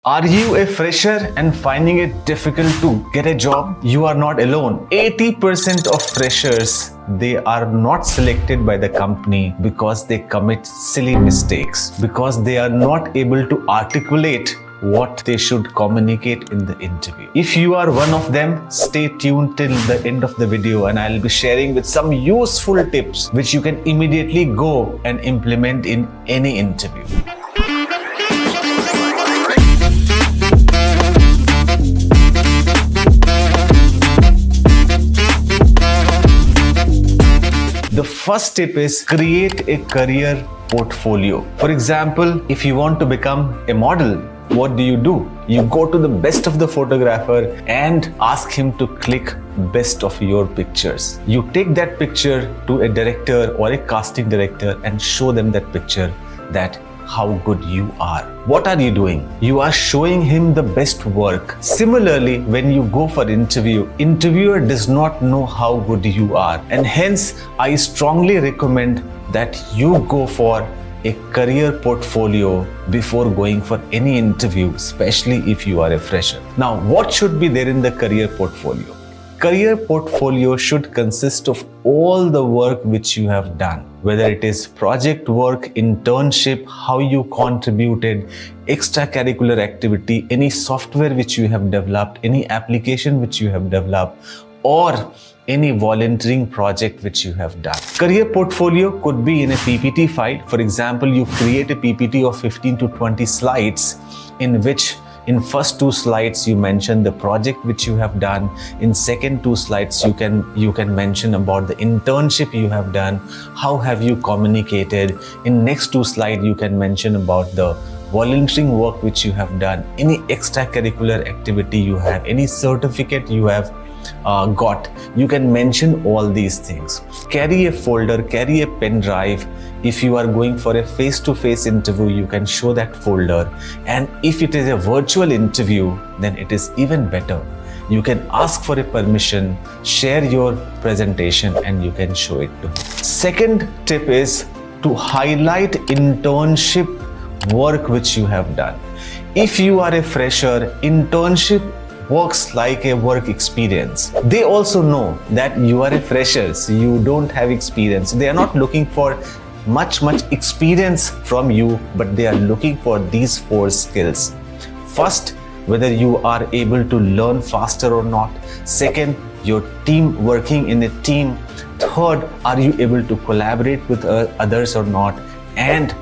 Are you a fresher and finding it difficult to get a job? You are not alone. 80% of freshers, they are not selected by the company because they commit silly mistakes, because they are not able to articulate what they should communicate in the interview. If you are one of them, stay tuned till the end of the video and I'll be sharing with some useful tips which you can immediately go and implement in any interview. The first tip is create a career portfolio. For example, if you want to become a model, what do? You go to the best of the photographer and ask him to click best of your pictures. You take that picture to a director or a casting director and show them that picture, that how good you are. What are you doing? You are showing him the best work. Similarly, when you go for interviewer does not know how good you are, and hence I strongly recommend that you go for a career portfolio before going for any interview, especially if you are a fresher. Now, what should be there in the career portfolio? Career portfolio should consist of all the work which you have done, whether it is project work, internship, how you contributed, extracurricular activity, any software which you have developed, any application which you have developed, or any volunteering project which you have done. Career portfolio could be in a PPT file. For example, you create a PPT of 15 to 20 slides in which in first 2 slides you mention the project which you have done. In second 2 slides you can mention about the internship you have done, how have you communicated. In next 2 slides you can mention about the volunteering work which you have done, any extracurricular activity you have, any certificate you have got. You can mention all these things. Carry a folder, carry a pen drive. If you are going for a face-to-face interview, you can show that folder. And if it is a virtual interview, then it is even better. You can ask for a permission, share your presentation, and you can show it to him. Second tip is to highlight internship work which you have done. If you are a fresher, internship works like a work experience. They also know that you are a fresher, so you don't have experience. They are not looking for much experience from you, but they are looking for these 4 skills. First, whether you are able to learn faster or not. Second, your team, working in a team. Third, are you able to collaborate with others or not? And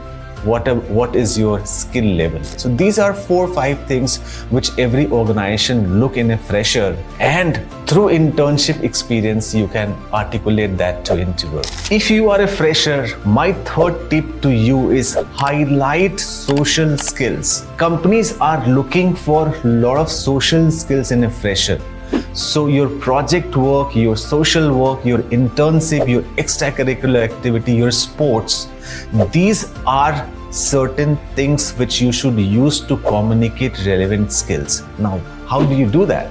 what is your skill level? So these are 4-5 things which every organization look in a fresher, and through internship experience you can articulate that to interviewer. If you are a fresher, my third tip to you is highlight social skills. Companies are looking for a lot of social skills in a fresher. So your project work, your social work, your internship, your extracurricular activity, your sports, these are certain things which you should use to communicate relevant skills. Now, how do you do that?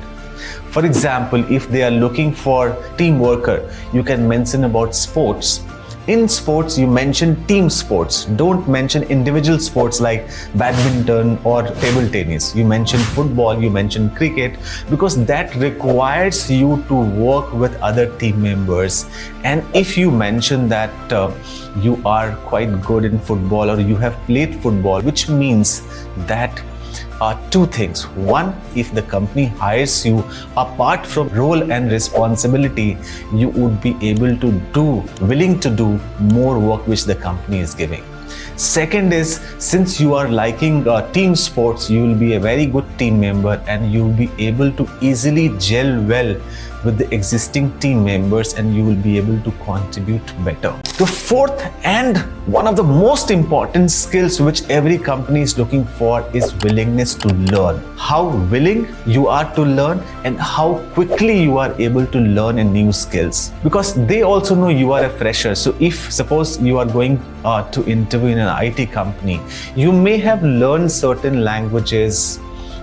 For example, if they are looking for team worker, you can mention about sports. In sports, you mention team sports. Don't mention individual sports like badminton or table tennis. You mention football, you mention cricket, because that requires you to work with other team members. And if you mention that you are quite good in football or you have played football, which means that 2 things. One, if the company hires you, apart from role and responsibility, you would be willing to do more work which the company is giving. Second is, since you are liking team sports, you will be a very good team member and you will be able to easily gel well with the existing team members and you will be able to contribute better. The fourth and one of the most important skills which every company is looking for is willingness to learn. How willing you are to learn and how quickly you are able to learn a new skills. Because they also know you are a fresher. So if suppose you are going to interview in an IT company, you may have learned certain languages,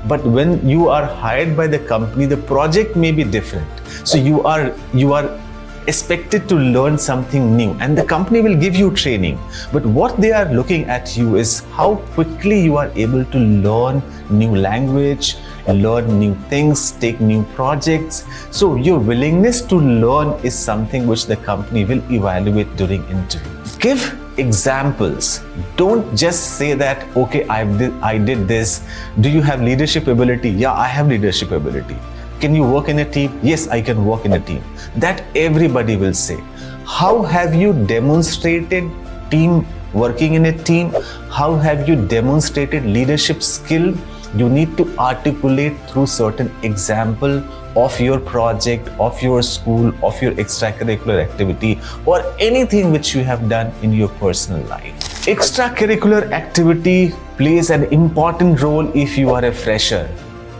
but when you are hired by the company, the project may be different. So you are expected to learn something new, and the company will give you training. But what they are looking at you is how quickly you are able to learn new language, learn new things, take new projects. So your willingness to learn is something which the company will evaluate during interview. Give examples. Don't just say that, okay, I did this. Do you have leadership ability? Yeah, I have leadership ability. Can you work in a team? Yes, I can work in a team. That everybody will say. How have you demonstrated team working in a team? How have you demonstrated leadership skill? You need to articulate through certain example of your project, of your school, of your extracurricular activity, or anything which you have done in your personal life. Extracurricular activity plays an important role if you are a fresher,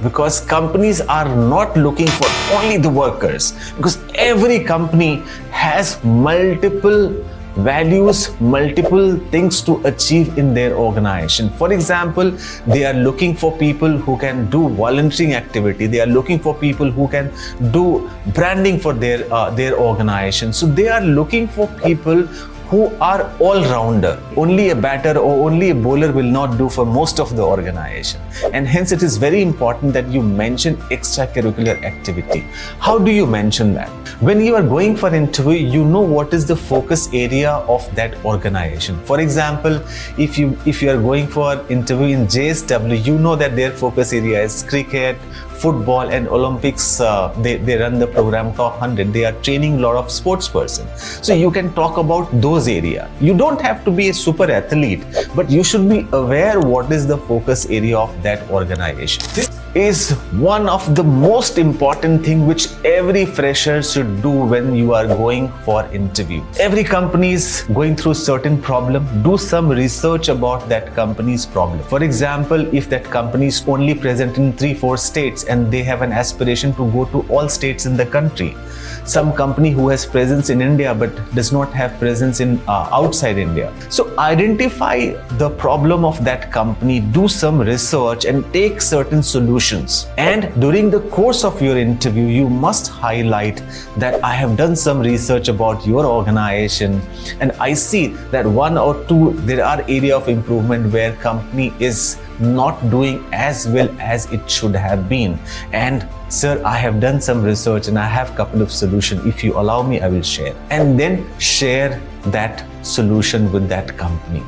because companies are not looking for only the workers, because every company has multiple values, multiple things to achieve in their organization. For example, they are looking for people who can do volunteering activity. They are looking for people who can do branding for their organization. So they are looking for people who are all-rounder. Only a batter or only a bowler will not do for most of the organization. And hence it is very important that you mention extracurricular activity. How do you mention that? When you are going for interview, you know what is the focus area of that organization. For example, if you are going for interview in JSW, you know that their focus area is cricket, football and Olympics. They run the program Top 100. They are training a lot of sports person. So you can talk about those areas. You don't have to be a super athlete, but you should be aware what is the focus area of that organization. This is one of the most important thing which every fresher should do when you are going for interview. Every company is going through certain problem. Do some research about that company's problem. For example, if that company is only present in 3-4 states and they have an aspiration to go to all states in the country. Some company who has presence in India but does not have presence in outside India. So identify the problem of that company, do some research and take certain solutions. And during the course of your interview, you must highlight that I have done some research about your organization and I see that 1 or 2 there are area of improvement where company is not doing as well as it should have been. And sir, I have done some research and I have a couple of solutions. If you allow me, I will share. And then share that solution with that company.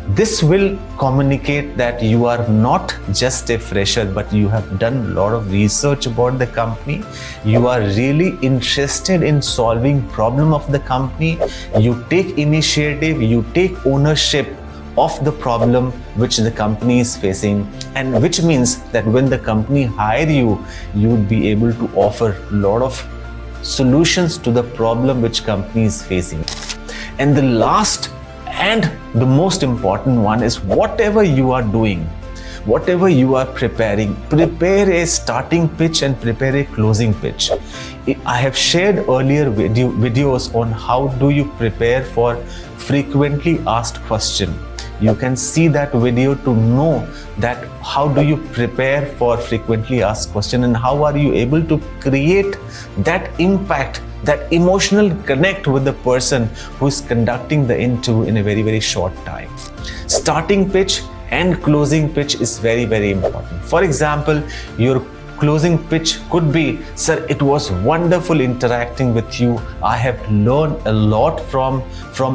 This will communicate that you are not just a fresher, but you have done a lot of research about the company. You are really interested in solving problem of the company. You take initiative, you take ownership of the problem which the company is facing, and which means that when the company hire you, you would be able to offer a lot of solutions to the problem which company is facing. And the last and the most important one is whatever you are doing, whatever you are preparing, prepare a starting pitch and prepare a closing pitch. I have shared earlier videos on how do you prepare for frequently asked question. You can see that video to know that how do you prepare for frequently asked question and how are you able to create that impact, that emotional connect with the person who is conducting the interview in a very, very short time. Starting pitch and closing pitch is very, very important. For example, your closing pitch could be, sir, it was wonderful interacting with you. I have learned a lot from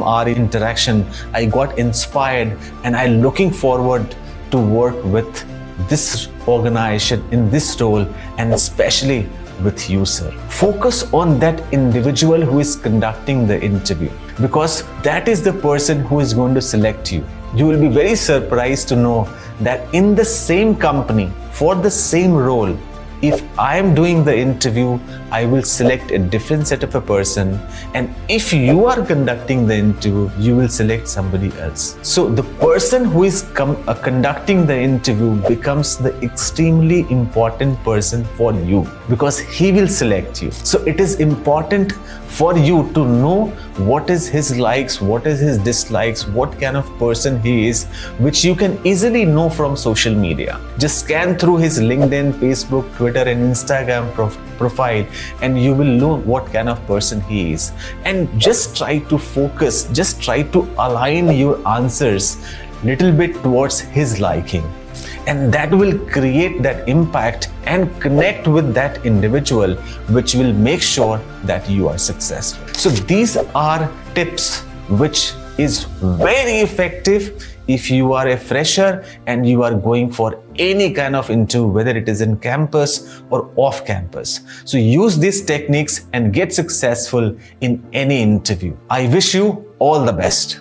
our interaction. I got inspired and I'm looking forward to work with this organization in this role and especially with you, sir. Focus on that individual who is conducting the interview, because that is the person who is going to select you. You will be very surprised to know that in the same company, for the same role, if I am doing the interview, I will select a different set of a person, and if you are conducting the interview, you will select somebody else. So the person who is conducting the interview becomes the extremely important person for you, because he will select you. So it is important for you to know what is his likes, what is his dislikes, what kind of person he is, which you can easily know from social media. Just scan through his LinkedIn, Facebook, Twitter, Twitter and Instagram profile, and you will know what kind of person he is. And just try to focus, just try to align your answers little bit towards his liking. And that will create that impact and connect with that individual, which will make sure that you are successful. So these are tips which is very effective if you are a fresher and you are going for any kind of interview, whether it is in campus or off campus. So use these techniques and get successful in any interview. I wish you all the best.